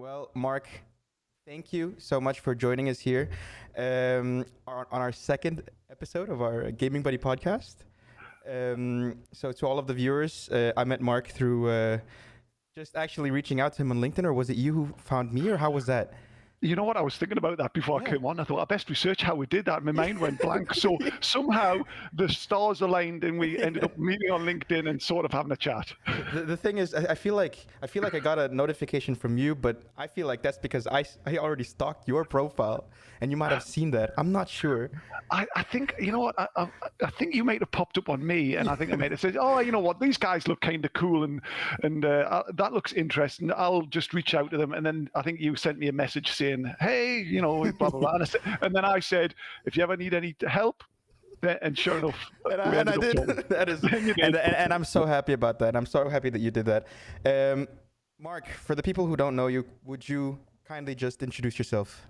Well, Mark, thank you so much for joining us here on our second episode of our Gaming Buddy podcast. So, to all of the viewers, I met Mark through just actually reaching out to him on LinkedIn, or was it you who found me, or how was that? You know what? I was thinking about that before I Yeah. came on. I thought I best research how we did that. My mind went blank. So somehow the stars aligned and we ended up meeting on LinkedIn and sort of having a chat. The thing is, I feel like I got a notification from you, but I feel like that's because I already stalked your profile, and you might have seen that. I'm not sure. I think, you know what? I think you might have popped up on me, and I think I might have said, oh, you know what? These guys look kind of cool, and that looks interesting. I'll just reach out to them. And then I think you sent me a message saying, hey, you know, blah, blah, blah. And then I said, if you ever need any help, and sure enough, And I did. That is, and I'm so happy about that. I'm so happy that you did that. Mark, for the people who don't know you, would you kindly just introduce yourself?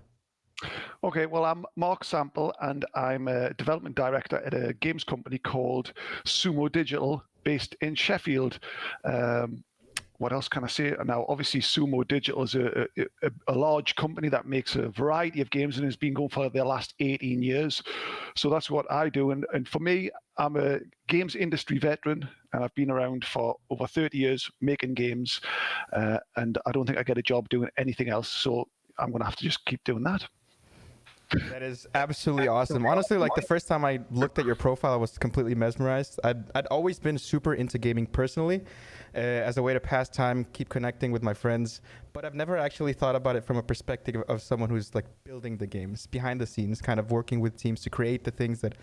Okay, well, I'm Mark Sample, and I'm a development director at a games company called SUMO Digital, based in Sheffield. What else can I say? Now, obviously, Sumo Digital is a large company that makes a variety of games and has been going for the last 18 years. So that's what I do. And for me, I'm a games industry veteran, and I've been around for over 30 years making games. And I don't think I get a job doing anything else. So I'm going to have to just keep doing that. That is absolutely awesome. Honestly, like the first time I looked at your profile, I was completely mesmerized. I'd always been super into gaming personally, as a way to pass time, keep connecting with my friends. But I've never actually thought about it from a perspective of someone who's like building the games behind the scenes, kind of working with teams to create the things that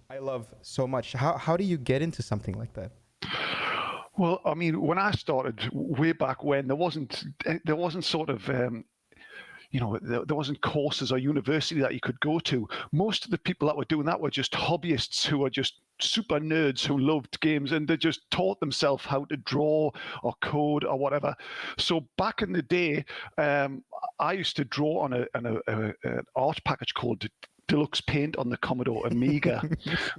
I love so much. How do you get into something like that? Well, I mean, when I started way back when, there wasn't sort of there wasn't courses or university that you could go to. Most of the people that were doing that were just hobbyists who were just super nerds who loved games, and they just taught themselves how to draw or code or whatever. So back in the day, I used to draw on an art package called Deluxe Paint on the Commodore Amiga.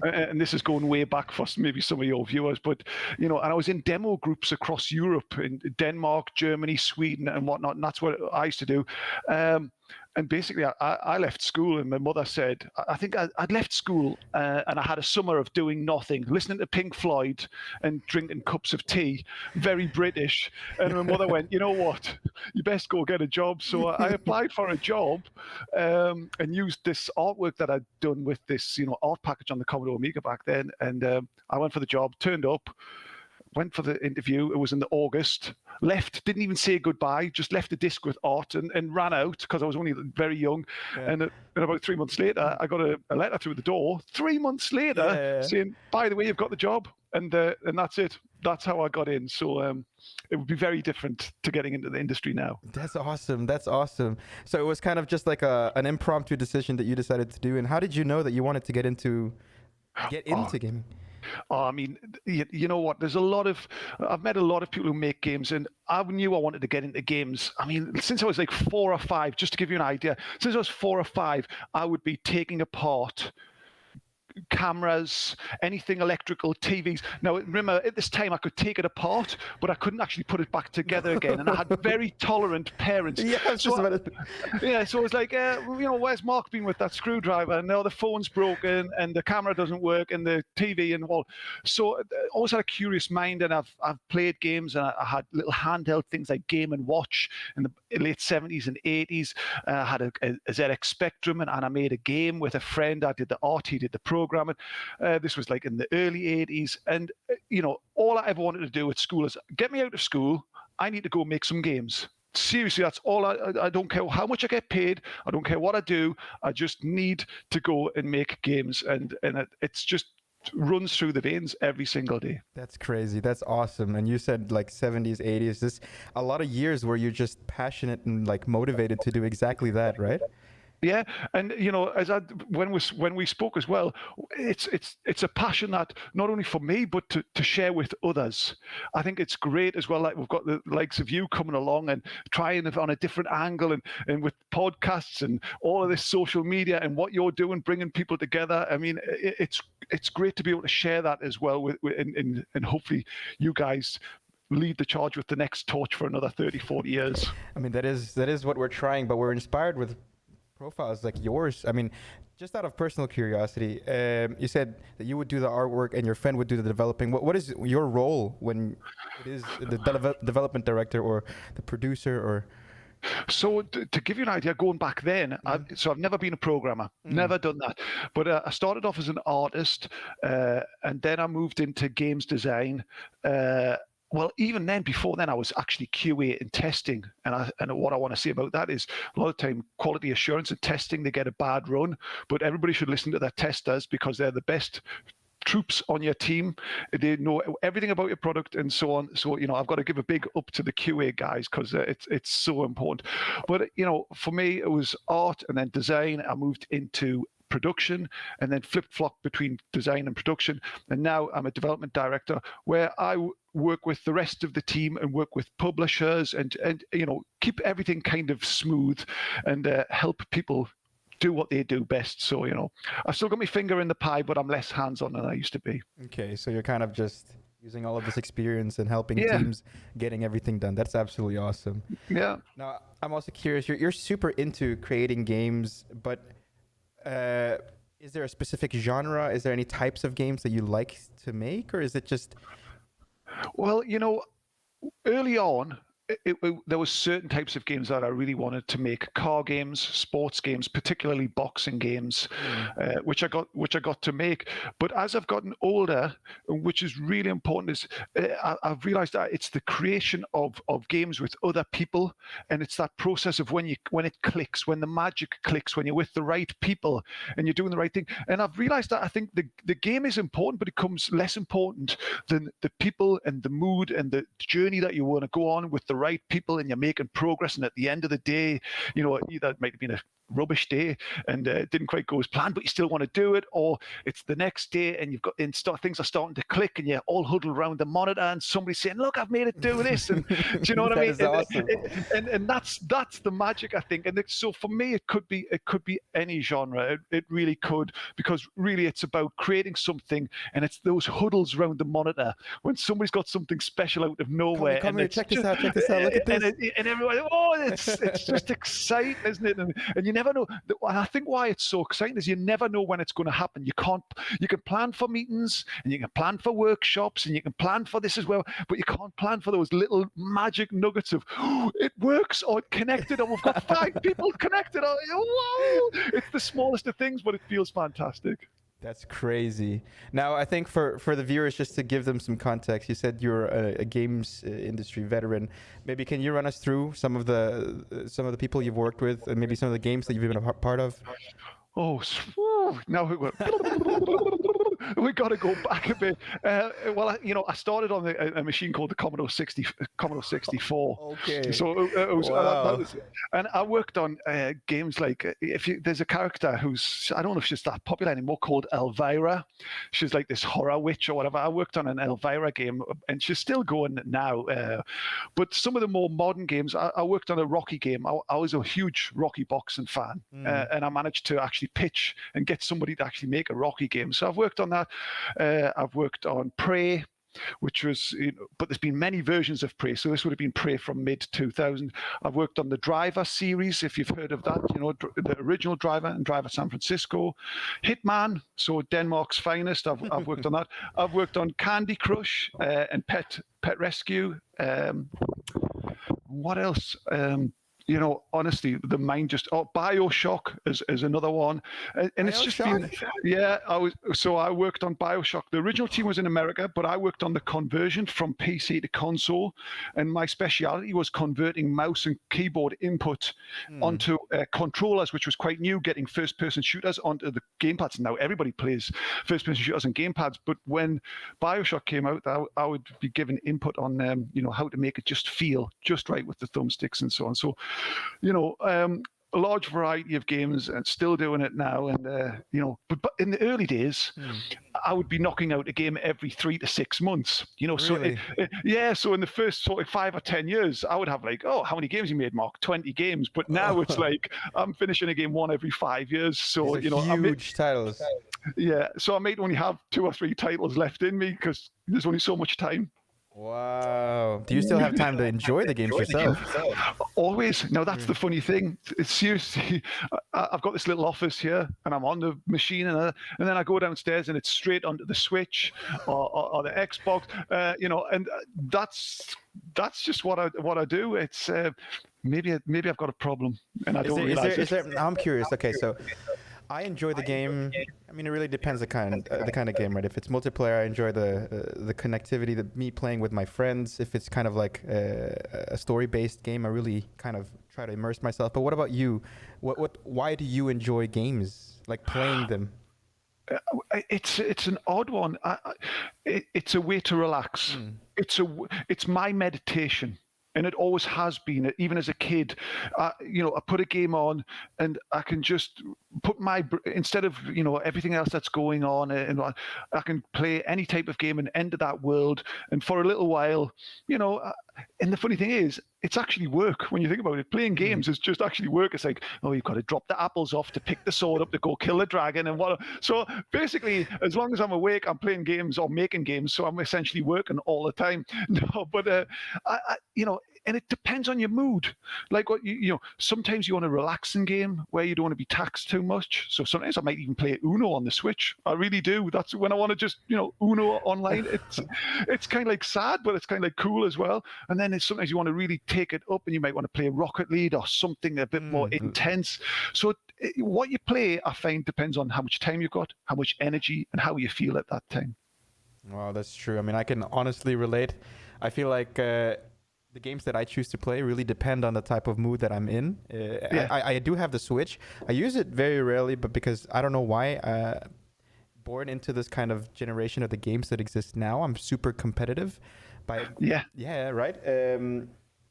And this is going way back for maybe some of your viewers, but and I was in demo groups across Europe, in Denmark, Germany, Sweden, and whatnot, and that's what I used to do. And basically, I left school, and my mother said, I think I'd left school, and I had a summer of doing nothing, listening to Pink Floyd and drinking cups of tea, very British. And my mother went, you know what, you best go get a job. So I applied for a job, and used this artwork that I'd done with this, art package on the Commodore Amiga back then. And I went for the job, turned up, went for the interview. It was in the August. Left, didn't even say goodbye, just left a disc with art and ran out because I was only very young. Yeah. And about 3 months later, I got a letter through the door. 3 months later, saying, by the way, you've got the job. And that's it. That's how I got in. So it would be very different to getting into the industry now. That's awesome. That's awesome. So it was kind of just like an impromptu decision that you decided to do. And how did you know that you wanted to get into gaming? I mean, you know what? I've met a lot of people who make games, and I knew I wanted to get into games. I mean, since I was like 4 or 5, just to give you an idea, since I was 4 or 5, I would be taking apart cameras, anything electrical, TVs. Now, remember, at this time, I could take it apart, but I couldn't actually put it back together again. And I had very tolerant parents. Yeah, so I was like, where's Mark been with that screwdriver? And now the phone's broken, and the camera doesn't work, and the TV and all. So I always had a curious mind, and I've played games, and I had little handheld things like Game and Watch in the late 70s and 80s. I had a ZX Spectrum, and I made a game with a friend. I did the art, he did the programming. This was like in the early 80s. And, all I ever wanted to do at school is get me out of school. I need to go make some games. Seriously, that's all. I don't care how much I get paid. I don't care what I do. I just need to go and make games. And it's just runs through the veins every single day. That's crazy. That's awesome. And you said like 70s, 80s. This a lot of years where you're just passionate and like motivated to do exactly that, right? Yeah, and when we spoke as well, it's a passion that not only for me but to share with others. I think it's great as well. Like we've got the likes of you coming along and trying it on a different angle, and with podcasts and all of this social media and what you're doing, bringing people together. I mean, it's great to be able to share that as well and hopefully you guys lead the charge with the next torch for another 30, 40 years. I mean, that is what we're trying, but we're inspired with profiles like yours. I mean, just out of personal curiosity, you said that you would do the artwork and your friend would do the developing. What is your role when it is the development director or the producer or? So to give you an idea, going back then, I've never been a programmer, never done that. But I started off as an artist, and then I moved into games design. Well, even then, before then, I was actually QA and testing. And what I want to say about that is a lot of time, quality assurance and testing, they get a bad run. But everybody should listen to their testers because they're the best troops on your team. They know everything about your product and so on. So, I've got to give a big up to the QA guys because it's so important. But, for me, it was art and then design. I moved into production and then flip-flop between design and production. And now I'm a development director where I work with the rest of the team and work with publishers and keep everything kind of smooth and help people do what they do best. So, I've still got my finger in the pie, but I'm less hands-on than I used to be. Okay, so you're kind of just using all of this experience and helping teams getting everything done. That's absolutely awesome. Yeah. Now, I'm also curious, you're super into creating games, but is there a specific genre? Is there any types of games that you like to make, or is it just... Well, early on, there was certain types of games that I really wanted to make: car games, sports games, particularly boxing games, which I got to make. But as I've gotten older, which is really important, is I've realized that it's the creation of games with other people, and it's that process of when it clicks, when the magic clicks, when you're with the right people and you're doing the right thing. And I've realized that I think the game is important, but it becomes less important than the people and the mood and the journey that you want to go on with the right people, and you're making progress. And at the end of the day, either it might have been a rubbish day and it didn't quite go as planned, but you still want to do it, or it's the next day and things are starting to click and you're all huddled around the monitor and somebody's saying, "Look, I've made it do this," and do you know what I mean? Awesome. And that's the magic, I think. And so for me, it could be any genre. It really could, because really it's about creating something, and it's those huddles around the monitor when somebody's got something special out of nowhere. Come here, check this out, look at this. And everybody, it's just exciting, isn't it? And you never know. I think why it's so exciting is you never know when it's going to happen. You can plan for meetings and you can plan for workshops and you can plan for this as well, but you can't plan for those little magic nuggets of it works or it connected or we've got 5 people connected. Whoa! It's the smallest of things, but it feels fantastic. That's crazy. Now, I think for the viewers, just to give them some context, you said you're a games industry veteran. Maybe can you run us through some of the people you've worked with and maybe some of the games that you've been a part of? Oh, now we got to go back a bit. Well, I started on a machine called the Commodore 64. Okay. So it was, wow. and I worked on games like there's a character who's, I don't know if she's that popular anymore, called Elvira. She's like this horror witch or whatever. I worked on an Elvira game, and she's still going now. But some of the more modern games, I worked on a Rocky game. I was a huge Rocky boxing fan, and I managed to actually pitch and get somebody to actually make a Rocky game. So I've worked on that. I've worked on Prey, which was, but there's been many versions of Prey. So this would have been Prey from mid-2000. I've worked on the Driver series, if you've heard of that, the original Driver and Driver San Francisco. Hitman, so Denmark's finest. I've worked on that. I've worked on Candy Crush and Pet Rescue. What else? Honestly, the mind just... BioShock is another one. And it's just been... Yeah, I worked on BioShock. The original team was in America, but I worked on the conversion from PC to console. And my speciality was converting mouse and keyboard input onto controllers, which was quite new, getting first-person shooters onto the gamepads. Now everybody plays first-person shooters on gamepads, but when BioShock came out, I would be given input on how to make it just feel just right with the thumbsticks and so on. So, a large variety of games, and still doing it now. And but in the early days, I would be knocking out a game every 3 to 6 months. Really? So so in the first sort of 5 or 10 years, I would have like, how many games you made, Mark? 20 games. But now it's like I'm finishing a game one every 5 years. So huge titles. Yeah, so I might only have 2 or 3 titles left in me because there's only so much time. Wow. Do you still have time to enjoy the games yourself? Always. Now that's the funny thing. It's seriously, I've got this little office here, and I'm on the machine, and then I go downstairs, and it's straight onto the Switch or the Xbox. And that's just what I do. It's maybe I've got a problem, and I don't realize it. I'm curious. Okay, so I enjoy the game. I mean, it really depends the kind of game, right? If it's multiplayer, I enjoy the connectivity, me playing with my friends. If it's kind of like a story-based game, I really kind of try to immerse myself. But what about you? Why do you enjoy games, like playing them? It's an odd one. It's a way to relax. It's my meditation. And it always has been, even as a kid. I put a game on, and I can just put instead of everything else that's going on, and I can play any type of game and enter that world. And for a little while, and the funny thing is, it's actually work when you think about it. Playing games is just actually work. It's like, oh, you've got to drop the apples off to pick the sword up to go kill the dragon and what. So basically, as long as I'm awake, I'm playing games or making games. So I'm essentially working all the time. No, but and it depends on your mood. Like sometimes you want a relaxing game where you don't want to be taxed too much. So sometimes I might even play Uno on the Switch. I really do. That's when I want to just Uno online. It's kind of like sad, but it's kind of like cool as well. And then sometimes you want to really take it up, and you might want to play Rocket League or something a bit more intense. So what you play, I find, depends on how much time you've got, how much energy, and how you feel at that time. Wow, that's true. I mean, I can honestly relate. I feel like the games that I choose to play really depend on the type of mood that I'm in. I do have the Switch. I use it very rarely, but because I don't know why. Born into this kind of generation of the games that exist now, I'm super competitive. Right.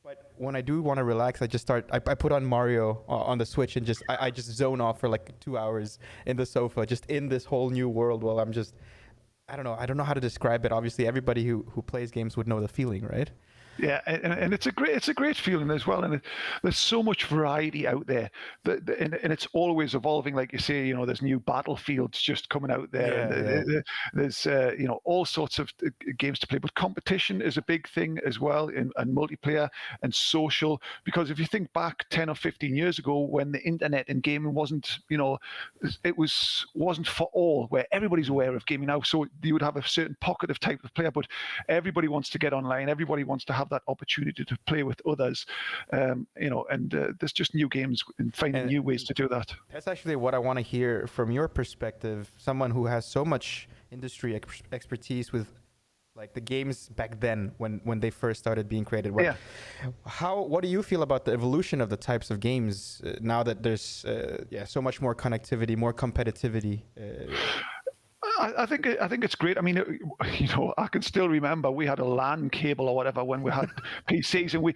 But when I do want to relax, I just I put on Mario on the Switch, and I just zone off for like 2 hours in the sofa, just in this whole new world. While I'm just, I don't know how to describe it. Obviously, everybody who plays games would know the feeling, right? Yeah, and it's a great feeling as well, and there's so much variety out there, and it's always evolving. Like you say, there's new Battlefields just coming out there. Yeah. There's all sorts of games to play, but competition is a big thing as well, and multiplayer and social. Because if you think back 10 or 15 years ago, when the internet and gaming wasn't for all, where everybody's aware of gaming now, so you would have a certain pocket of type of player, but everybody wants to get online, everybody wants to have that opportunity to play with others, and there's just new games and finding new ways to do that. That's actually what I want to hear from your perspective, someone who has so much industry expertise with like the games back then when they first started being created. What do you feel about the evolution of the types of games now that there's so much more connectivity, more competitivity? I think it's great. I mean, I can still remember we had a LAN cable or whatever when we had PCs, and we,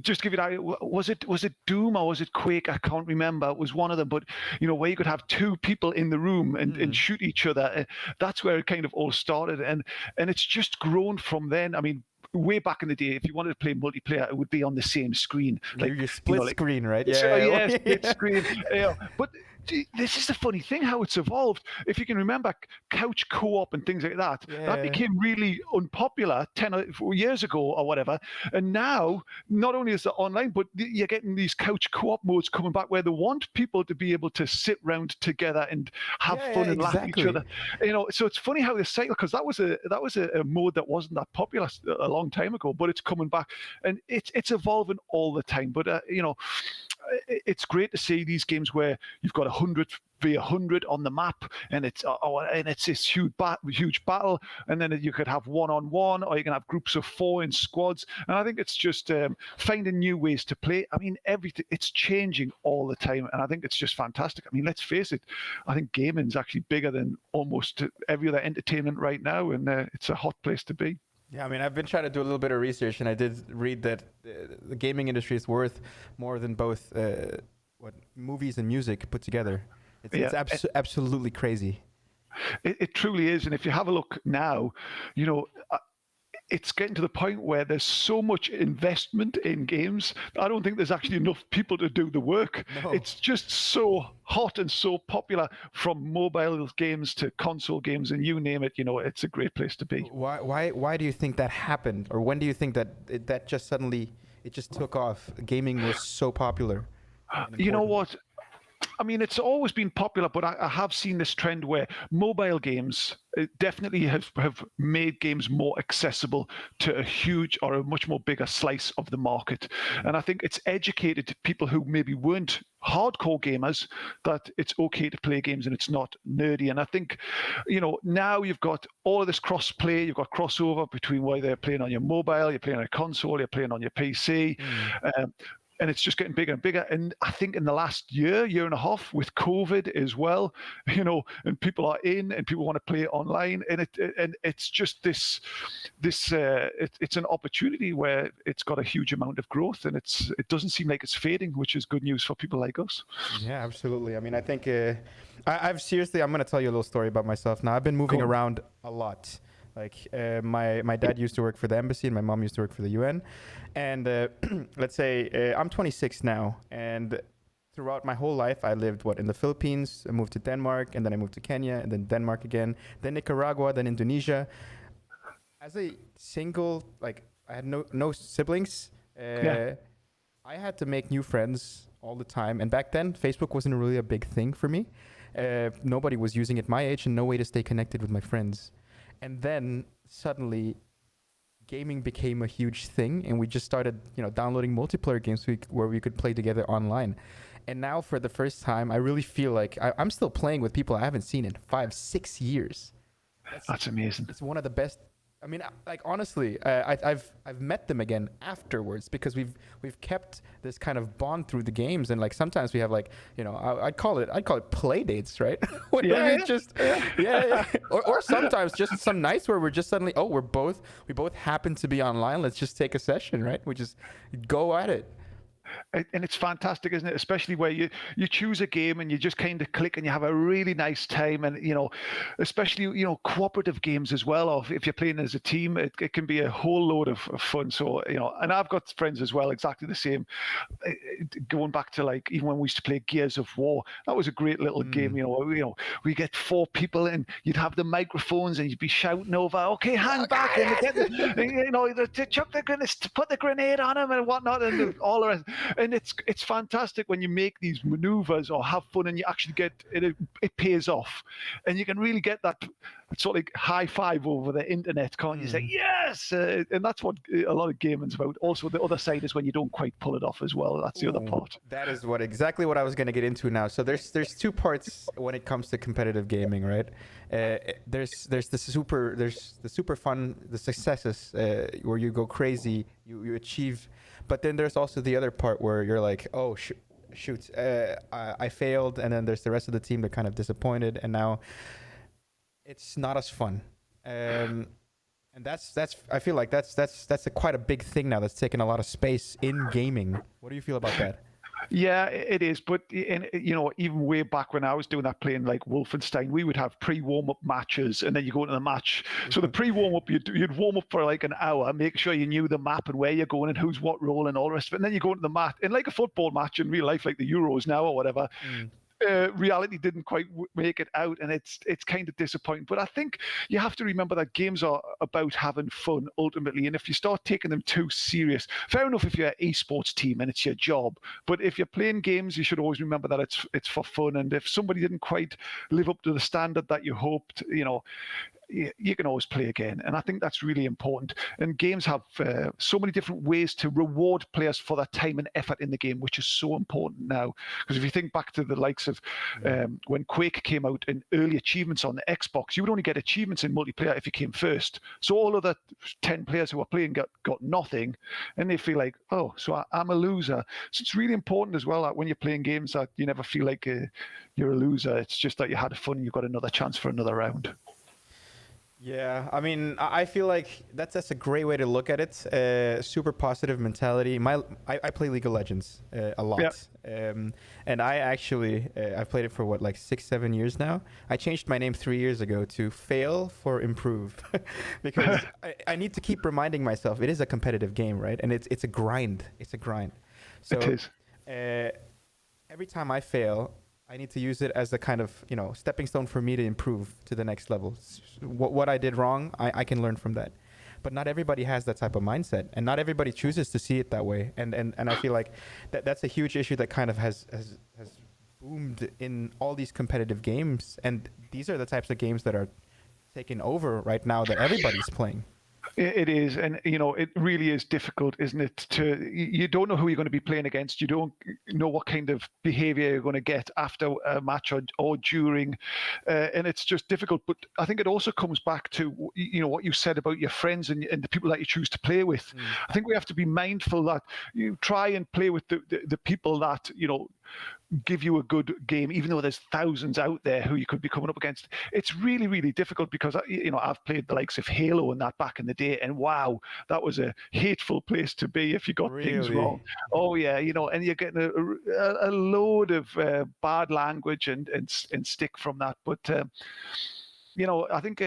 just to give you an idea, was it Doom or was it Quake? I can't remember. It was one of them, but where you could have two people in the room and shoot each other. That's where it kind of all started, and it's just grown from then. I mean, way back in the day, if you wanted to play multiplayer, it would be on the same screen. Like you split screen, right? Split screen. But this is the funny thing, how it's evolved. If you can remember couch co-op and things like that, that became really unpopular 10 years ago or whatever. And now, not only is it online, but you're getting these couch co-op modes coming back where they want people to be able to sit round together and have fun and laugh at each other. So it's funny how this cycle, because that was a mode that wasn't that popular a long time ago, but it's coming back, and it's evolving all the time. But it's great to see these games where you've got 100 v 100 on the map, and it's this huge battle, and then you could have one-on-one, or you can have groups of 4 in squads. And I think it's just finding new ways to play. I mean, everything, it's changing all the time, and I think it's just fantastic. I mean, let's face it, I think gaming is actually bigger than almost every other entertainment right now, and it's a hot place to be. Yeah, I mean, I've been trying to do a little bit of research, and I did read that the gaming industry is worth more than both movies and music put together. It's absolutely crazy. It truly is. And if you have a look now, it's getting to the point where there's so much investment in games. I don't think there's actually enough people to do the work. No. It's just so hot and so popular, from mobile games to console games, and you name it. It's a great place to be. Why do you think that happened, or when do you think that just suddenly it just took off? Gaming was so popular. You know what? I mean, it's always been popular, but I have seen this trend where mobile games definitely have made games more accessible to a huge or a much more bigger slice of the market. And I think it's educated people who maybe weren't hardcore gamers that it's okay to play games and it's not nerdy. And I think, now you've got all of this cross-play, you've got crossover between whether you're playing on your mobile, you're playing on a console, you're playing on your PC. And it's just getting bigger and bigger. And I think in the last year and a half, with COVID as well, and people are in and people want to play online, and it's just this it's an opportunity where it's got a huge amount of growth, and it doesn't seem like it's fading, which is good news for people like us. Yeah, absolutely. I mean, I think I've seriously, I'm going to tell you a little story about myself now. I've been moving around a lot. Like my dad used to work for the embassy and my mom used to work for the UN. And let's say I'm 26 now. And throughout my whole life, I lived in the Philippines. I moved to Denmark, and then I moved to Kenya, and then Denmark again, then Nicaragua, then Indonesia. As a single, I had no siblings. I had to make new friends all the time. And back then, Facebook wasn't really a big thing for me. Nobody was using it my age, and no way to stay connected with my friends. And then suddenly gaming became a huge thing, and we just started, downloading multiplayer games where we could play together online. And now for the first time, I really feel like I'm still playing with people I haven't seen in 5-6 years. That's amazing. It's one of the best. I mean, honestly, I've met them again afterwards, because we've kept this kind of bond through the games, and sometimes we have I'd call it play dates, right? Or sometimes just some nights where we're just suddenly we both happen to be online. Let's just take a session, right? We just go at it. And it's fantastic, isn't it? Especially where you choose a game and you just kind of click and you have a really nice time. And, especially, cooperative games as well. Or if you're playing as a team, it can be a whole load of fun. So, and I've got friends as well, exactly the same. Going back to even when we used to play Gears of War, that was a great little game. We get 4 people and you'd have the microphones and you'd be shouting over, okay, hang back, and get chuck the grenade, put the grenade on him and whatnot, and all the rest. And it's fantastic when you make these maneuvers or have fun and you actually get it. It pays off, and you can really get that sort of high five over the internet, can't you? Say yes, and that's what a lot of gaming's about. Also, the other side is when you don't quite pull it off as well. That's the other part. That is exactly what I was going to get into now. So there's 2 parts when it comes to competitive gaming, right? There's the super fun, the successes where you go crazy, you achieve. But then there's also the other part where you're like, oh, shoot, I failed. And then there's the rest of the team that kind of disappointed. And now it's not as fun. And that's I feel like that's quite a big thing now that's taken a lot of space in gaming. What do you feel about that? Yeah, it is. But, even way back when I was doing that, playing like Wolfenstein, we would have pre-warm-up matches, and then you go into the match. So the pre-warm-up, you'd warm up for an hour, make sure you knew the map and where you're going and who's what role and all the rest of it. And then you go into the match, and like a football match in real life, like the Euros now or whatever. Reality didn't quite make it out, and it's kind of disappointing. But I think you have to remember that games are about having fun ultimately, and if you start taking them too serious, fair enough if you're an esports team and it's your job, but if you're playing games, you should always remember that it's for fun. And if somebody didn't quite live up to the standard that you hoped, you can always play again. And I think that's really important. And games have so many different ways to reward players for their time and effort in the game, which is so important now. Because if you think back to the likes of when Quake came out and early achievements on the Xbox, you would only get achievements in multiplayer if you came first. So all of the 10 players who were playing got nothing, and they feel like, oh, so I'm a loser. So it's really important as well that when you're playing games that you never feel like you're a loser. It's just that you had fun and you've got another chance for another round. Yeah, I mean, I feel like that's a great way to look at it. Super positive mentality. I play League of Legends a Yeah. lot, and I actually I've played it for what, like 6 7 years now. I changed my name 3 years ago to Fail for Improve, because I need to keep reminding myself it is a competitive game, right? And it's a grind. It's a grind. It So is. uh, every time I fail, I need to use it as a kind of, stepping stone for me to improve to the next level. What I did wrong, I can learn from that. But not everybody has that type of mindset, and not everybody chooses to see it that way. And I feel like that's a huge issue that kind of has boomed in all these competitive games. And these are the types of games that are taking over right now that everybody's playing. It is, and it really is difficult, isn't it? You don't know who you're going to be playing against. You don't know what kind of behaviour you're going to get after a match or during, and it's just difficult. But I think it also comes back to what you said about your friends and the people that you choose to play with. I think we have to be mindful that you try and play with the people that give you a good game, even though there's thousands out there who you could be coming up against. It's really, really difficult because I've played the likes of Halo and that back in the day, and wow, that was a hateful place to be if you got things Really? wrong. Oh yeah, and you're getting a load of bad language and stick from that. But I think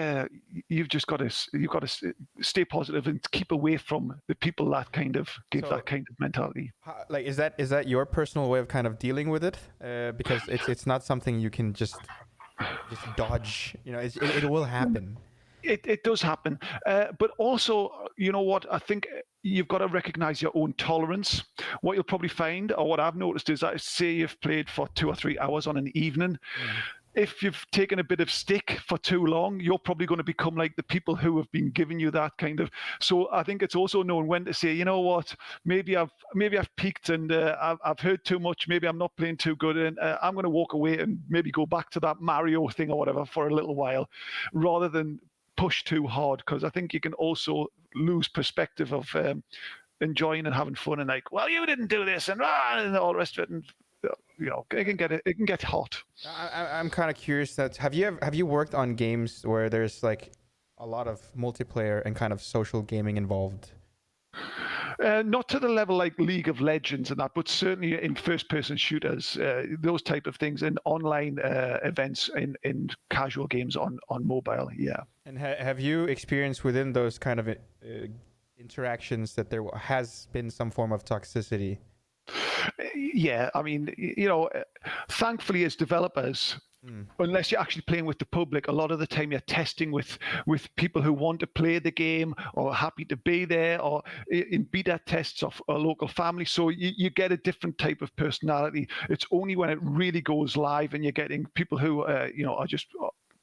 you've got to stay positive and keep away from the people that kind of give So, that kind of mentality. like, is that your personal way of kind of dealing with it? Because it's not something you can just dodge. It will happen. It does happen, but also, you know what? I think you've got to recognize your own tolerance. What you'll probably find, or what I've noticed, is that say you've played for 2 or 3 hours on an evening. If you've taken a bit of stick for too long, you're probably going to become like the people who have been giving you that kind of. So I think it's also knowing when to say, you know what, maybe I've peaked and I've heard too much. Maybe I'm not playing too good, and I'm going to walk away and maybe go back to that Mario thing or whatever for a little while, rather than push too hard. Because I think you can also lose perspective of enjoying and having fun, and like, well, you didn't do this, and all the rest of it, and it can get hot. I'm kind of curious that have you worked on games where there's like a lot of multiplayer and kind of social gaming involved? Not to the level like League of Legends and that, but certainly in first-person shooters, those type of things, and online events in casual games on mobile. Yeah. And have you experienced within those kind of interactions that there has been some form of toxicity? Yeah, I mean, thankfully as developers, unless you're actually playing with the public, a lot of the time you're testing with people who want to play the game or are happy to be there, or in beta tests of a local family. So you get a different type of personality. It's only when it really goes live and you're getting people who are just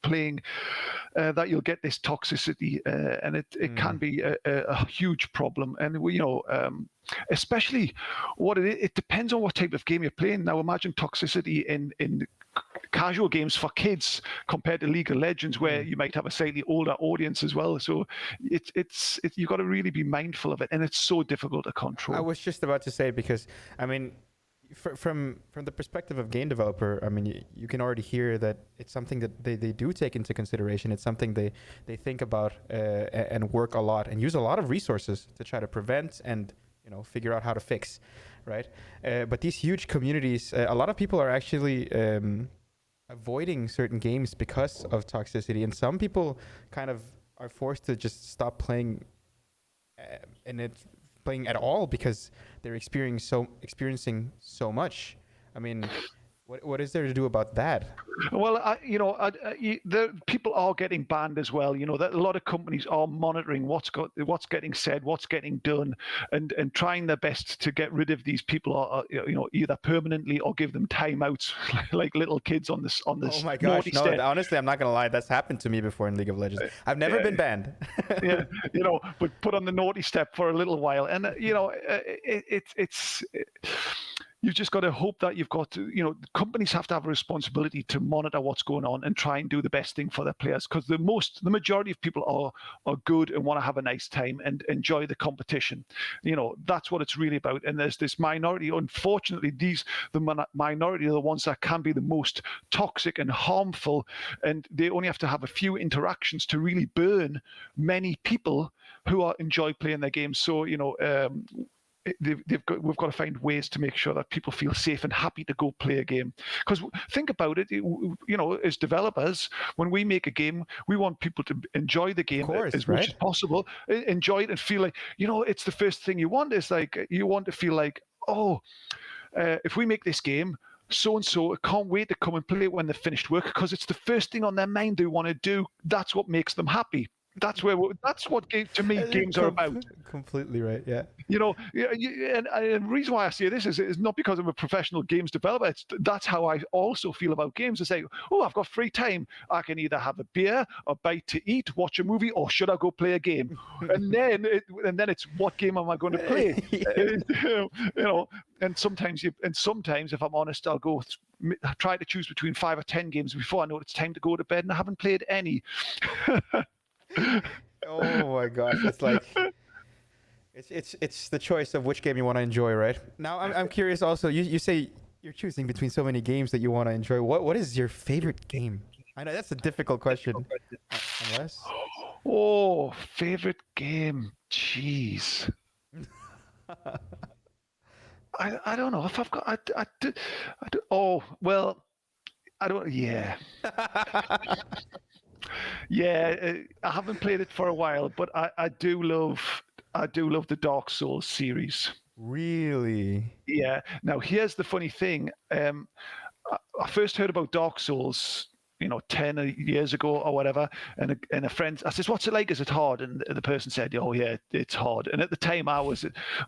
playing that you'll get this toxicity, and it can be a huge problem. And especially it depends on what type of game you're playing. Now imagine toxicity in casual games for kids compared to League of Legends, where you might have a slightly older audience as well. So it's you've got to really be mindful of it, and it's so difficult to control. I was just about to say, because I mean, from the perspective of game developer, I mean, you can already hear that it's something that they do take into consideration. It's something they think about and work a lot and use a lot of resources to try to prevent and figure out how to fix, right? But these huge communities, a lot of people are actually avoiding certain games because of toxicity, and some people kind of are forced to just stop playing playing at all because they're experiencing so much. I mean, what is there to do about that? Well, the people are getting banned as well. That a lot of companies are monitoring what's getting said, what's getting done, and trying their best to get rid of these people, either permanently or give them timeouts, like little kids on this. Oh my gosh! No, step. Honestly, I'm not gonna lie. That's happened to me before in League of Legends. I've never been banned. Yeah, but put on the naughty step for a little while, and it's you've just got to hope that you've got to, companies have to have a responsibility to monitor what's going on and try and do the best thing for their players, because the majority of people are good and want to have a nice time and enjoy the competition. That's what it's really about. And there's this minority. Unfortunately, the minority are the ones that can be the most toxic and harmful, and they only have to have a few interactions to really burn many people who enjoy playing their games. So we've got to find ways to make sure that people feel safe and happy to go play a game. Because think about it, as developers, when we make a game, we want people to enjoy the game as much as possible, enjoy it and feel like, it's the first thing you want. Is like, you want to feel like, if we make this game, so-and-so can't wait to come and play it when they've finished work, because it's the first thing on their mind they want to do. That's what makes them happy. That's what to me games are about. Completely right. Yeah. And the reason why I say this is not because I'm a professional games developer. That's how I also feel about games. It's like, I've got free time. I can either have a beer, a bite to eat, watch a movie, or should I go play a game? And then it's, what game am I going to play? And sometimes if I'm honest, I'll go try to choose between 5 or 10 games before I know it's time to go to bed, and I haven't played any. Oh my gosh, it's like it's the choice of which game you want to enjoy, right? Now I'm curious also, you say you're choosing between so many games that you want to enjoy. What is your favorite game? I know that's a difficult question. Unless favorite game. Jeez. I don't know if I've got I do. Oh well, I don't. Yeah. Yeah, I haven't played it for a while, but I do love the Dark Souls series. Really? Yeah. Now here's the funny thing. I first heard about Dark Souls, 10 years ago or whatever, and a friend, I says, "What's it like? Is it hard?" And the person said, "Oh yeah, it's hard." And at the time, I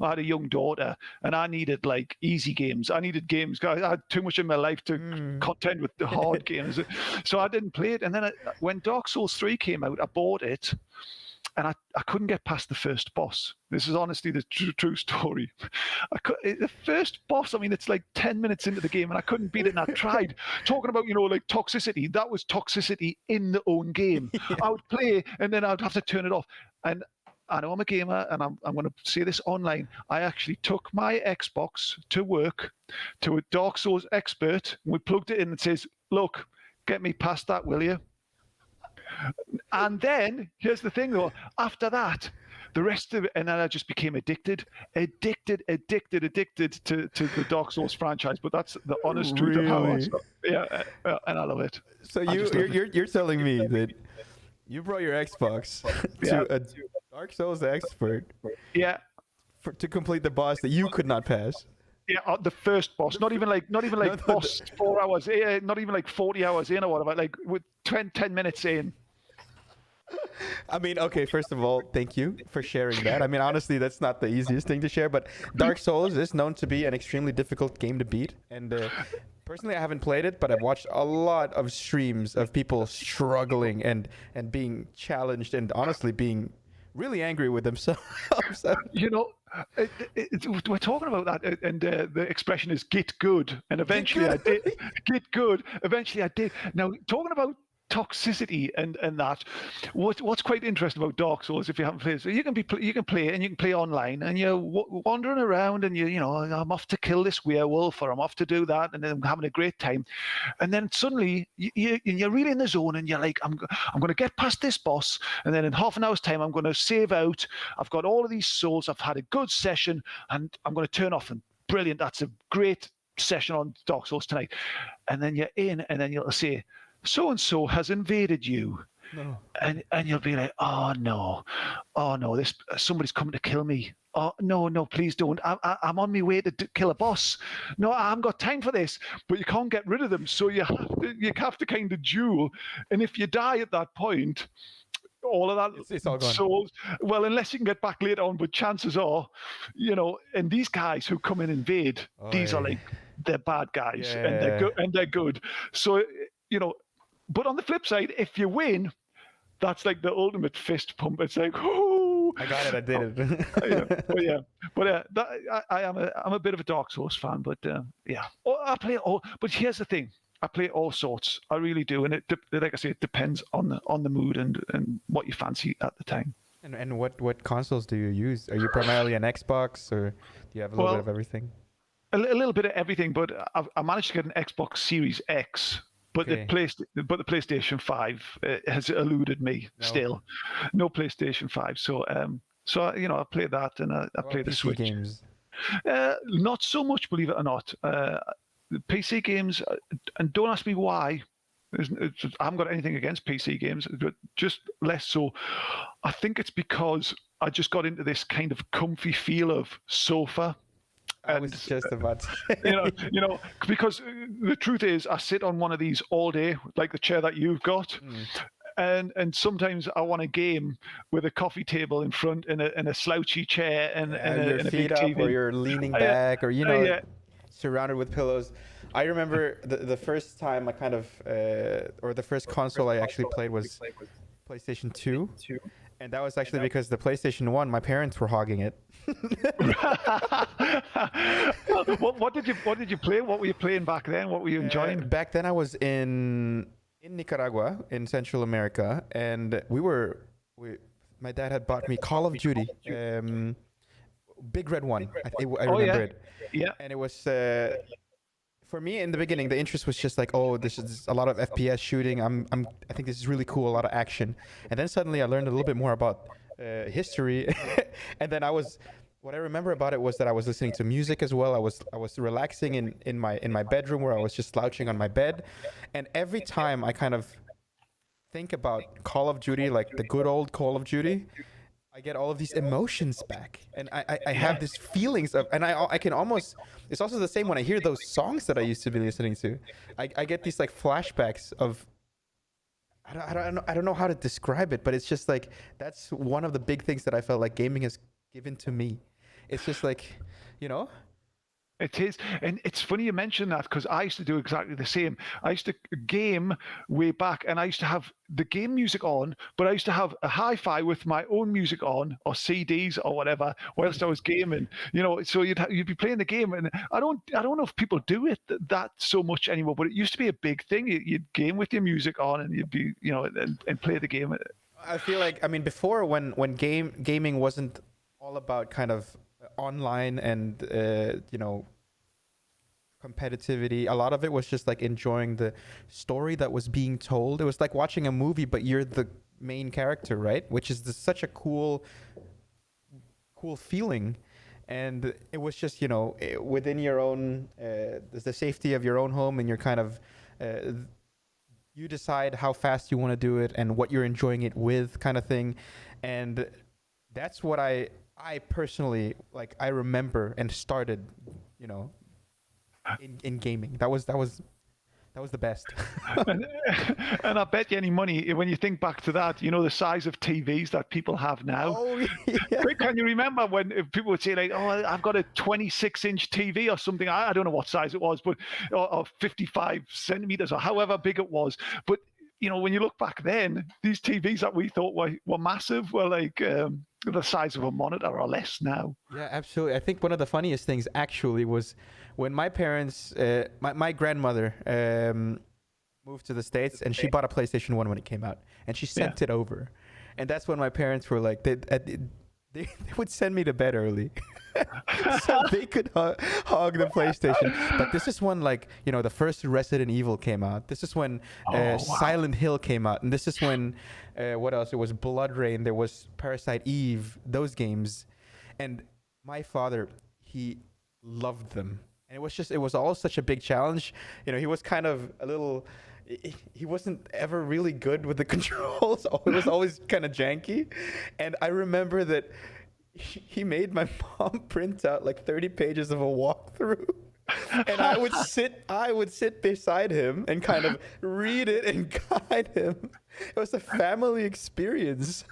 had a young daughter, and I needed like easy games. I needed games. I had too much in my life to contend with the hard games, so I didn't play it. And then when Dark Souls 3 came out, I bought it. And I couldn't get past the first boss. This is honestly the true story. The first boss, I mean, it's like 10 minutes into the game, and I couldn't beat it, and I tried. Talking about, like toxicity, that was toxicity in the own game. Yeah. I would play, and then I'd have to turn it off. And I know I'm a gamer, and I'm going to say this online. I actually took my Xbox to work to a Dark Souls expert, and we plugged it in and says, "Look, get me past that, will you?" And then here's the thing though, after that, the rest of it, and then I just became addicted to the Dark Souls franchise. But that's the honest truth of how I started. Yeah, and I love it. So you're telling me that you brought your Xbox to a Dark Souls expert, to complete the boss that you could not pass. Yeah, the first boss, not even like boss 4 hours, not even like 40 hours in or whatever, like with 10 minutes in. I mean, okay, first of all, thank you for sharing that. I mean, honestly, that's not the easiest thing to share, but Dark Souls is known to be an extremely difficult game to beat. And personally, I haven't played it, but I've watched a lot of streams of people struggling and being challenged and honestly being really angry with themselves. We're talking about that, and the expression is "get good," and eventually I did. Get good. Eventually I did. Now, talking about toxicity and that, what's quite interesting about Dark Souls, if you haven't played, so you can play it, and you can play online, and you're wandering around, and I'm off to kill this werewolf, or I'm off to do that, and then I'm having a great time, and then suddenly you're really in the zone, and you're like, I'm going to get past this boss, and then in half an hour's time I'm going to save out. I've got all of these souls. I've had a good session, and I'm going to turn off. And brilliant, that's a great session on Dark Souls tonight. And then you're in, and then you'll say, so-and-so has invaded you. No. And you'll be like, oh no, somebody's coming to kill me. Oh no, please don't. I'm on my way to kill a boss. No, I haven't got time for this. But you can't get rid of them, so you have to kind of duel. And if you die at that point, all of that, it's all gone. So, well, unless you can get back later on, but chances are, and these guys who come and invade, these are like, they're bad guys, and they're good. So, but on the flip side, if you win, that's like the ultimate fist pump. It's like, oh, I got it. I did it. I'm a bit of a Dark Souls fan, but yeah. Oh, I play all. But here's the thing: I play all sorts. I really do, and like I say, it depends on the mood and what you fancy at the time. And what consoles do you use? Are you primarily an Xbox, or do you have a little bit of everything? A little bit of everything, but I managed to get an Xbox Series X. But the PlayStation 5 has eluded me still. No PlayStation 5. So I play that, and I play the PC Switch. games? Not so much, believe it or not. PC games, and don't ask me why. I haven't got anything against PC games, but just less so. I think it's because I just got into this kind of comfy feel of sofa. I was just about to say. Because the truth is, I sit on one of these all day, like the chair that you've got, and sometimes I want a game with a coffee table in front and a slouchy chair and your and a feet big up, TV. or you're leaning back, or surrounded with pillows. I remember the first time I kind of, or the first console I actually played was PlayStation 2. And that was actually because the PlayStation 1, my parents were hogging it. What did you play? What were you playing back then? What were you enjoying? Back then I was in Nicaragua, in Central America, and my dad had bought me Call of Duty, Big Red one. I remember it. Yeah. And it was for me in the beginning, the interest was just like, oh, this is a lot of FPS shooting. I think this is really cool, a lot of action. And then suddenly I learned a little bit more about history, and then what I remember about it was that I was listening to music as well. I was relaxing in my bedroom, where I was just slouching on my bed, and every time I kind of think about Call of Duty, like the good old Call of Duty, I get all of these emotions back, and I have these feelings of, and I can almost, it's also the same when I hear those songs that I used to be listening to. I get these like flashbacks of, I don't know how to describe it, but it's just like, that's one of the big things that I felt like gaming has given to me. It's just like, It is. And it's funny you mention that, because I used to do exactly the same. I used to game way back, and I used to have the game music on, but I used to have a hi-fi with my own music on, or CDs or whatever, whilst I was gaming. So you'd be playing the game, and I don't know if people do it that so much anymore, but it used to be a big thing. You'd game with your music on, and you'd be, and play the game. I feel like, before, when gaming wasn't all about kind of online and competitivity, a lot of it was just like enjoying the story that was being told. It was like watching a movie, but you're the main character, right? Which is such a cool feeling. And it was just, within your own, the safety of your own home, and you're kind of, you decide how fast you want to do it and what you're enjoying it with, kind of thing. And that's what I personally, like, I remember and started, in gaming. That was the best. And I bet you any money, when you think back to that, the size of TVs that people have now. Oh, yeah. Can you remember when people would say, like, oh, I've got a 26-inch TV or something? I don't know what size it was, but or 55 centimeters or however big it was. But when you look back then, these TVs that we thought were massive were like the size of a monitor or less now. Yeah, absolutely. I think one of the funniest things actually was when my parents, my grandmother moved to the States, and she bought a PlayStation 1 when it came out, and she sent it over. And that's when my parents were like, they would send me to bed early so they could hog the PlayStation. But this is when, like, the first Resident Evil came out. This is when Silent Hill came out. And this is when, what else? It was Blood Rain. There was Parasite Eve, those games. And my father, he loved them. And it was all such a big challenge. He was kind of a little... He wasn't ever really good with the controls. It was always kind of janky. And I remember that he made my mom print out like 30 pages of a walkthrough. And I would sit beside him and kind of read it and guide him. It was a family experience.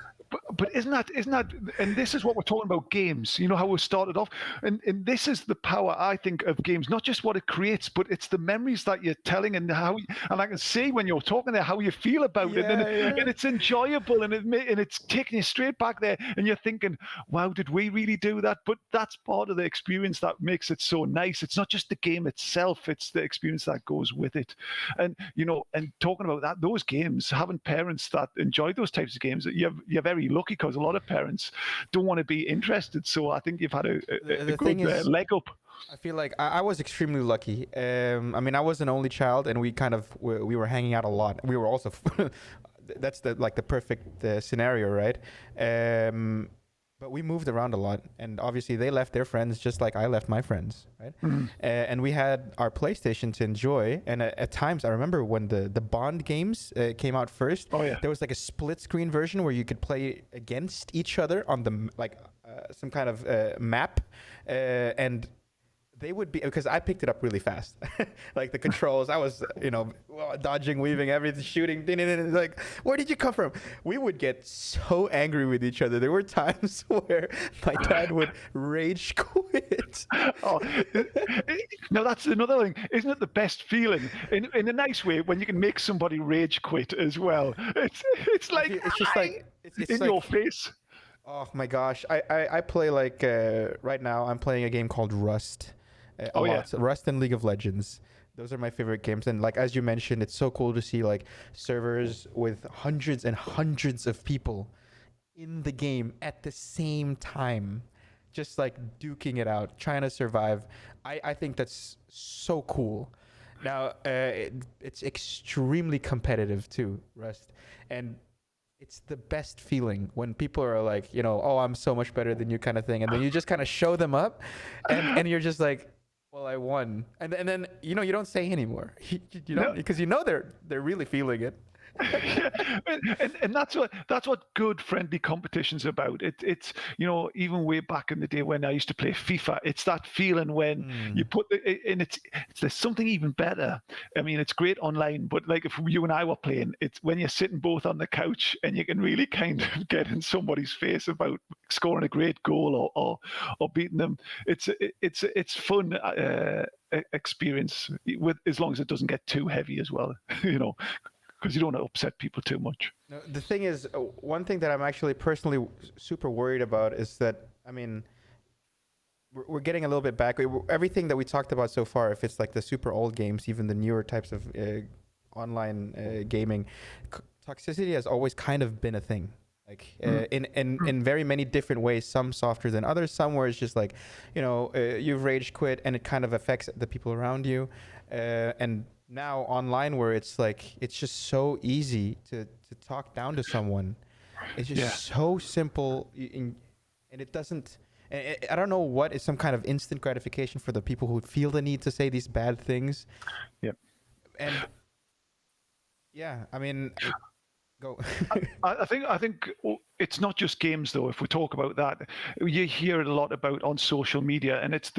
But isn't that? And this is what we're talking about games. You know how we started off, and this is the power I think of games. Not just what it creates, but it's the memories that you're telling and how. And I can see when you're talking there how you feel about it, and it's enjoyable, and it's taking you straight back there, and you're thinking, wow, did we really do that? But that's part of the experience that makes it so nice. It's not just the game itself; it's the experience that goes with it. And and talking about that, those games, having parents that enjoy those types of games, you're very lucky, because a lot of parents don't want to be interested. So I think you've had a good leg up. I feel like I was extremely lucky. I mean, I was an only child, and we were hanging out a lot. We were also that's the perfect scenario, right? But we moved around a lot, and obviously they left their friends just like I left my friends, right? Mm-hmm. And we had our PlayStation to enjoy, and at times I remember when the Bond games came out first. Oh yeah. There was like a split screen version where you could play against each other on the some kind of map, and they would be, because I picked it up really fast. Like the controls, I was, dodging, weaving, everything, shooting. Like, where did you come from? We would get so angry with each other. There were times where my dad would rage quit. Oh, now that's another thing. Isn't it the best feeling in a nice way when you can make somebody rage quit as well? It's like it's just like it's in like, your face. Oh my gosh, I play right now. I'm playing a game called Rust. A lot. So Rust and League of Legends. Those are my favorite games. And like, as you mentioned, it's so cool to see like servers with hundreds and hundreds of people in the game at the same time, just like duking it out, trying to survive. I think that's so cool. Now, it's extremely competitive too, Rust. And it's the best feeling when people are like, oh, I'm so much better than you kind of thing. And then you just kind of show them up and you're just like, well, I won, and then you don't say anymore. You don't, because they're really feeling it. and that's what good friendly competition's about. It's even way back in the day when I used to play FIFA, it's that feeling when you put there's something even better. I mean, it's great online, but like if you and I were playing, it's when you're sitting both on the couch and you can really kind of get in somebody's face about scoring a great goal or beating them. It's fun experience, with as long as it doesn't get too heavy as well. Because you don't want to upset people too much. No, the thing is, one thing that I'm actually personally super worried about is that, I mean, we're getting a little bit back. Everything that we talked about so far, if it's like the super old games, even the newer types of online gaming, toxicity has always kind of been a thing. Like in very many different ways, some softer than others, some where it's just like, you've rage quit and it kind of affects the people around you. And now online, where it's like, it's just so easy to talk down to someone. It's just so simple, and it doesn't, I don't know what is some kind of instant gratification for the people who feel the need to say these bad things. Yep. And yeah, I mean, go. I think it's not just games though. If we talk about that, you hear it a lot about on social media, and it's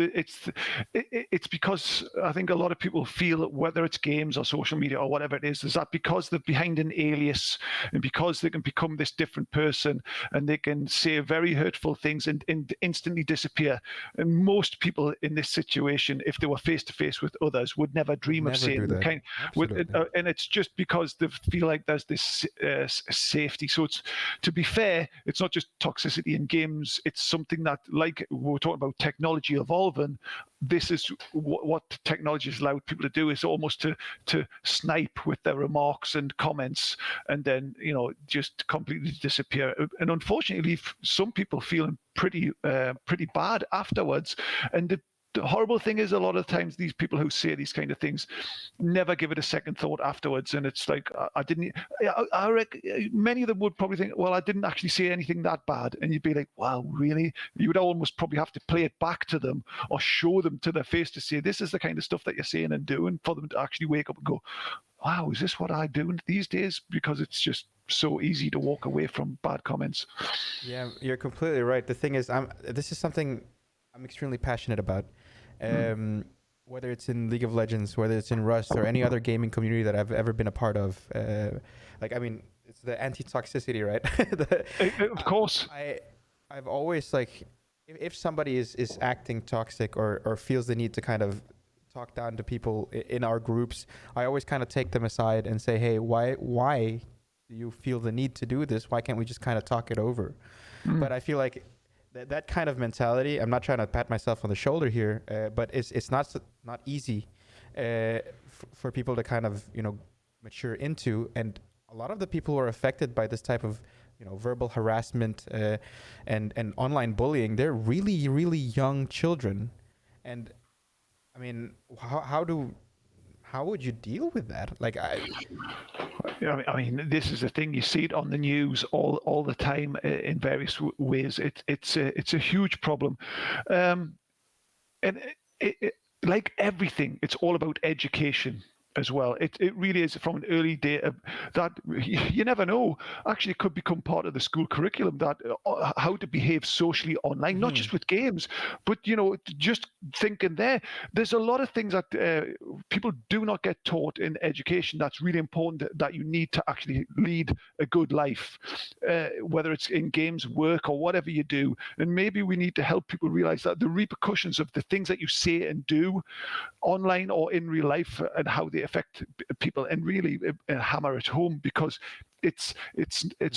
because I think a lot of people feel whether it's games or social media or whatever it is that because they're behind an alias and because they can become this different person and they can say very hurtful things and instantly disappear. And most people in this situation, if they were face to face with others, would never dream of saying that. And it's just because they feel like there's this safety. So it's, to be fair, it's not just toxicity in games. It's something that, like we're talking about technology evolving, this is what technology has allowed people to do, is almost to snipe with their remarks and comments and then, just completely disappear. And unfortunately, some people feeling pretty bad afterwards. And the horrible thing is, a lot of times these people who say these kind of things never give it a second thought afterwards. And it's like, I reckon many of them would probably think, well, I didn't actually say anything that bad. And you'd be like, wow, really? You would almost probably have to play it back to them or show them to their face to say, this is the kind of stuff that you're saying and doing, for them to actually wake up and go, wow, is this what I do these days? Because it's just so easy to walk away from bad comments. Yeah, you're completely right. The thing is, this is something I'm extremely passionate about. Whether it's in League of Legends, whether it's in Rust or any other gaming community that I've ever been a part of. I mean, it's the anti-toxicity, right? Of course. I've always like, if somebody is acting toxic or feels the need to kind of talk down to people in our groups, I always kind of take them aside and say, hey, why do you feel the need to do this? Why can't we just kind of talk it over? But I feel like that kind of mentality, I'm not trying to pat myself on the shoulder here, but it's not easy for people to kind of, mature into. And a lot of the people who are affected by this type of, verbal harassment and online bullying, they're really, really young children. And I mean, how would you deal with that? Like, I mean, this is the thing. You see it on the news all the time in various ways. It's a huge problem, and like everything, it's all about education as well. It really is, from an early day, that you never know. Actually, it could become part of the school curriculum, that how to behave socially online, not just with games, but just thinking there's a lot of things that people do not get taught in education that's really important, that you need to actually lead a good life, whether it's in games, work, or whatever you do. And maybe we need to help people realize that the repercussions of the things that you say and do online or in real life, and how they affect people, and really hammer it home, because it's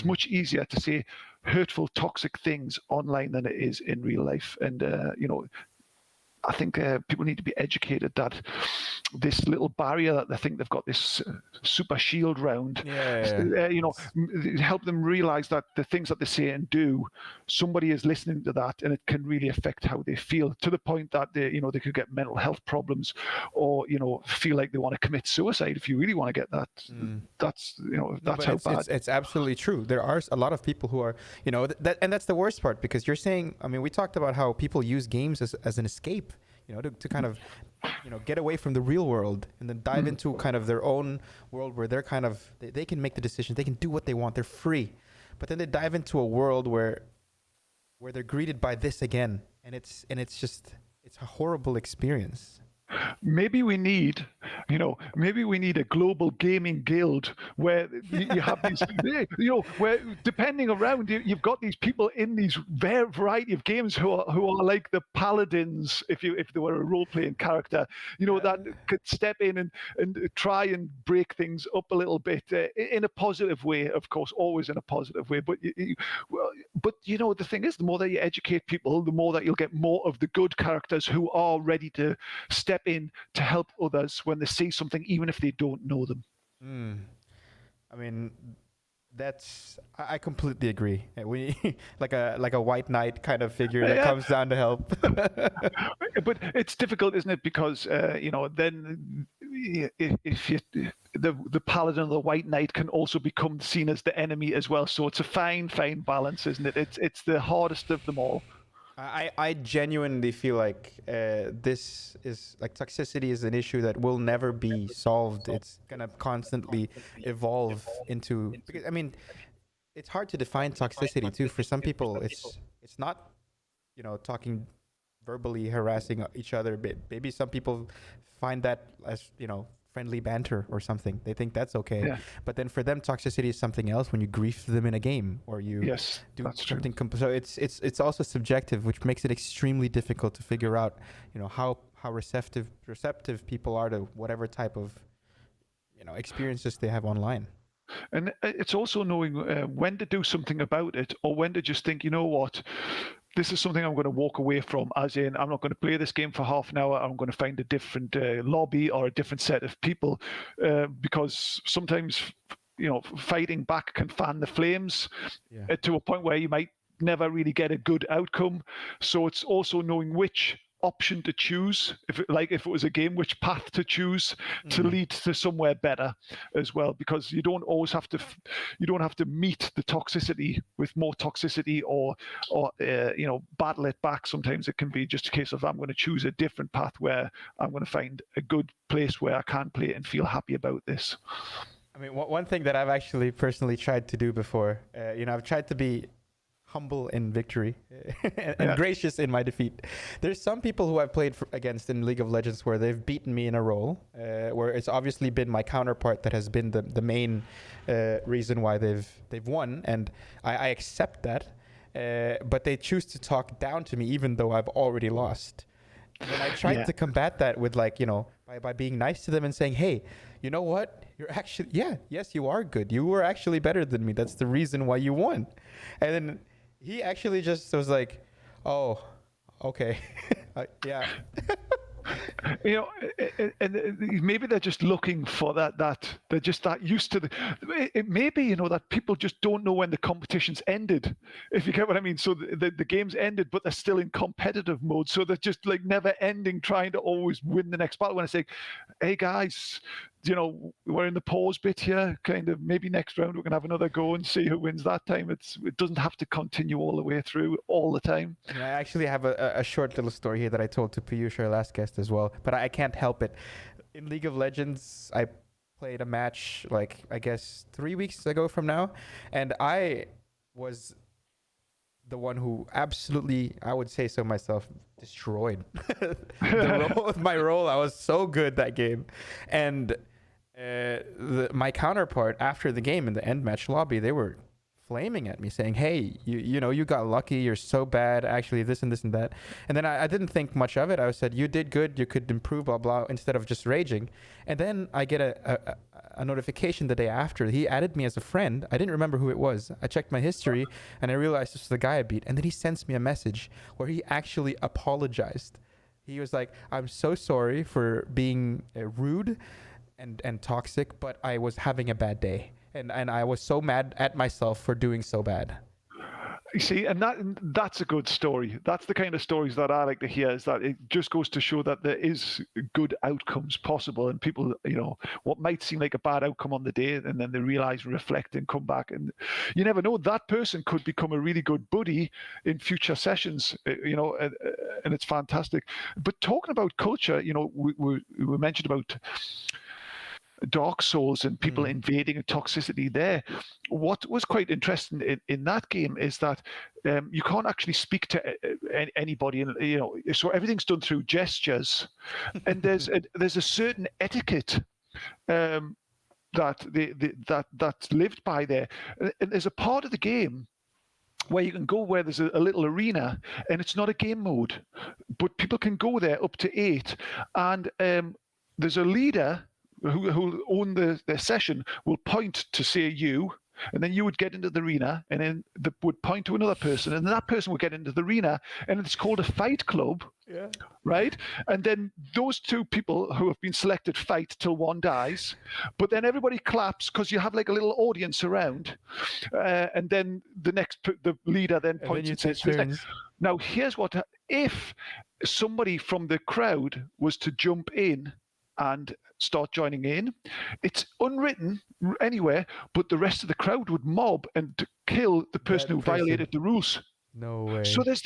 much easier to say hurtful, toxic things online than it is in real life. And I think people need to be educated that this little barrier that they think they've got, this super shield round, help them realize that the things that they say and do, somebody is listening to that, and it can really affect how they feel, to the point that they could get mental health problems, or feel like they want to commit suicide. If you really want to get that, that's how bad. It's absolutely true. There are a lot of people who are, and that's the worst part, because you're saying, I mean, we talked about how people use games as an escape, to kind of, get away from the real world, and then dive into kind of their own world, where they're kind of, they can make the decisions, they can do what they want, they're free. But then they dive into a world where they're greeted by this again, and it's a horrible experience. Maybe we need a global gaming guild, where you have these, where, depending around, you've got these people in these variety of games who are like the paladins, if they were a role-playing character, that could step in and try and break things up a little bit, in a positive way, of course, always in a positive way. But the thing is, the more that you educate people, the more that you'll get more of the good characters who are ready to step in to help others when they see something, even if they don't know them. I mean, I completely agree. We like a white knight kind of figure that comes down to help. But it's difficult, isn't it? Because then if the paladin or the white knight can also become seen as the enemy as well. So it's a fine balance, isn't it? It's the hardest of them all. I genuinely feel like this is like, toxicity is an issue that will never be solved. It's gonna constantly evolve into, because I mean, it's hard to define toxicity too. For some people, it's not, talking verbally, harassing each other. Maybe some people find that as, friendly banter or something. They think that's okay. Yeah. But then for them, toxicity is something else, when you grief them in a game, or you do something. So it's also subjective, which makes it extremely difficult to figure out, how receptive people are to whatever type of, experiences they have online. And it's also knowing when to do something about it, or when to just think, what, this is something I'm going to walk away from, as in, I'm not going to play this game for half an hour. I'm going to find a different lobby or a different set of people, because sometimes, fighting back can fan the flames to a point where you might never really get a good outcome. So it's also knowing which option to choose, if it was a game, which path to choose to lead to somewhere better as well, because you don't have to meet the toxicity with more toxicity, or battle it back. Sometimes it can be just a case of, I'm going to choose a different path, where I'm going to find a good place where I can play it and feel happy about this. I mean, one thing that I've actually personally tried to do before, I've tried to be humble in victory and Yeah. gracious in my defeat. There's some people who I've played against in League of Legends where they've beaten me in a role, where it's obviously been my counterpart that has been the main reason why they've won, and I accept that. But they choose to talk down to me even though I've already lost. And I tried to combat that with, like, you know, by being nice to them and saying, hey, you know what? You're actually, yes, you are good. You were actually better than me. That's the reason why you won. And then he actually just was like, oh, okay. Yeah. You know, and maybe they're just looking for that they're just that used to it may be, you know, that people just don't know when the competition's ended, if you get what I mean. So the game's ended, but they're still in competitive mode, so they're just like never ending, trying to always win the next battle. When I say, hey guys, you know, we're in the pause bit here, kind of, maybe next round we can have another go and see who wins that time. It doesn't have to continue all the way through all the time. I actually have a short little story here that I told to Piyush, our last guest, as well, but I can't help it. In League of Legends, I played a match, like, I guess 3 weeks ago from now, and I was the one who absolutely, I would say so myself, destroyed my role. I was so good that game. And my counterpart after the game in the end match lobby, they were flaming at me saying, hey, you know, you got lucky, you're so bad, actually this and this and that. And then I didn't think much of it. I said, you did good, you could improve, blah blah, instead of just raging. And then I get a notification the day after. He added me as a friend. I didn't remember who it was. I checked my history and I realized this was the guy I beat. And then he sends me a message where he actually apologized. He was like, I'm so sorry for being rude and toxic, but I was having a bad day. And I was so mad at myself for doing so bad. You see, and that's a good story. That's the kind of stories that I like to hear, is that it just goes to show that there is good outcomes possible, and people, you know, what might seem like a bad outcome on the day, and then they realize, reflect, and come back. And you never know, that person could become a really good buddy in future sessions, you know, and it's fantastic. But talking about culture, you know, we mentioned about Dark Souls and people invading and toxicity there. What was quite interesting in that game is that you can't actually speak to anybody, and you know, so everything's done through gestures, and there's a certain etiquette that's lived by there. And there's a part of the game where you can go where there's a little arena, and it's not a game mode, but people can go there up to 8, and there's a leader who own the session will point to say you, and then you would get into the arena, and then would point to another person, and then that person would get into the arena, and it's called a fight club, right? And then those two people who have been selected fight till one dies, but then everybody claps because you have like a little audience around, and then the leader then points and says, now here's what, if somebody from the crowd was to jump in and start joining in, it's unwritten anywhere, but the rest of the crowd would mob and kill the person who violated the rules. No way. So there's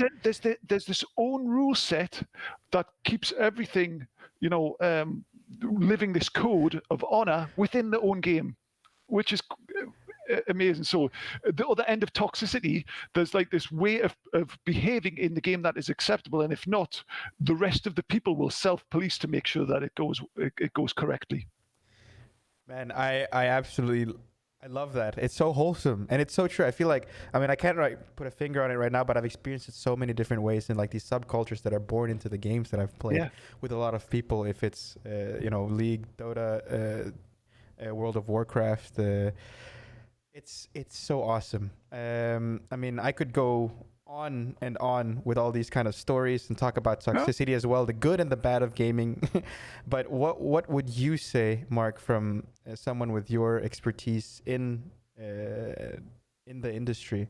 this own rule set that keeps everything, you know, living this code of honor within the own game, which is amazing. So the other end of toxicity, there's like this way of behaving in the game that is acceptable, and if not, the rest of the people will self-police to make sure that it goes correctly. Man, I absolutely, I love that. It's so wholesome, and it's so true. I feel like, I mean, I can't put a finger on it right now, but I've experienced it so many different ways, and like these subcultures that are born into the games that I've played with a lot of people. If it's you know, League, Dota, World of Warcraft. It's so awesome. I mean, I could go on and on with all these kind of stories and talk about toxicity as well, the good and the bad of gaming. But what would you say, Mark, from someone with your expertise in the industry?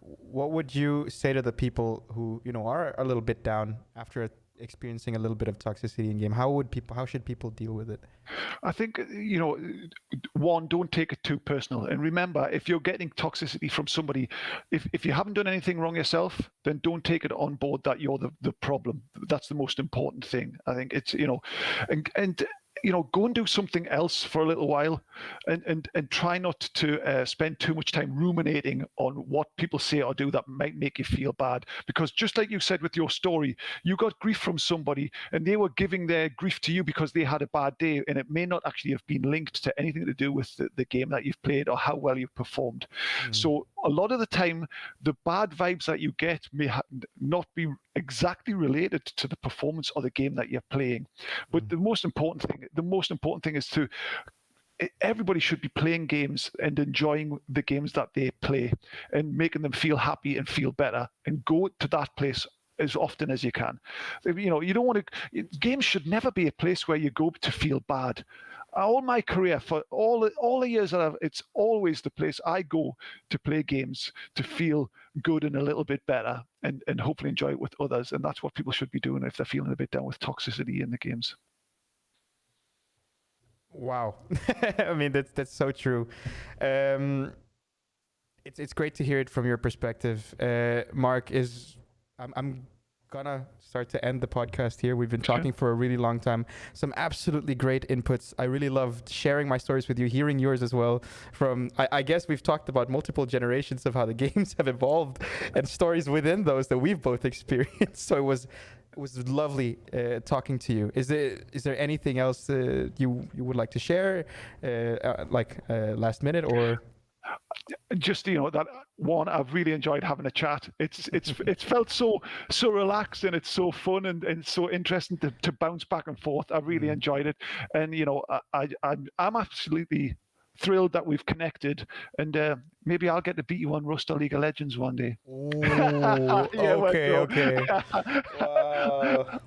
What would you say to the people who, you know, are a little bit down after experiencing a little bit of toxicity in game? How should people deal with it? I think, you know, one, don't take it too personal. And remember, if you're getting toxicity from somebody, if you haven't done anything wrong yourself, then don't take it on board that you're the problem. That's the most important thing. I think it's, you know, and go and do something else for a little while, and try not to spend too much time ruminating on what people say or do that might make you feel bad. Because just like you said with your story, you got grief from somebody and they were giving their grief to you because they had a bad day, and it may not actually have been linked to anything to do with the game that you've played or how well you've performed. So a lot of the time, the bad vibes that you get may not be exactly related to the performance or the game that you're playing. But the most important thing is to everybody should be playing games and enjoying the games that they play and making them feel happy and feel better, and go to that place as often as you can. You don't want to. Games should never be a place where you go to feel bad. All my career, for all the years that it's always the place I go to play games to feel good and a little bit better, and hopefully enjoy it with others. And that's what people should be doing if they're feeling a bit down with toxicity in the games. Wow. I mean, that's so true. It's great to hear it from your perspective. Mark, I'm gonna start to end the podcast here. We've been talking for a really long time. Some absolutely great inputs. I really loved sharing my stories with you, hearing yours as well. From I guess we've talked about multiple generations of how the games have evolved and stories within those that we've both experienced. So it was lovely talking to you. Is there anything else you would like to share, last minute or? Just that one, I've really enjoyed having a chat. It's felt so relaxed, and it's so fun and so interesting to bounce back and forth. I really enjoyed it, and I'm absolutely thrilled that we've connected, and maybe I'll get to beat you on Rust or League of Legends one day. Ooh, okay. Wow.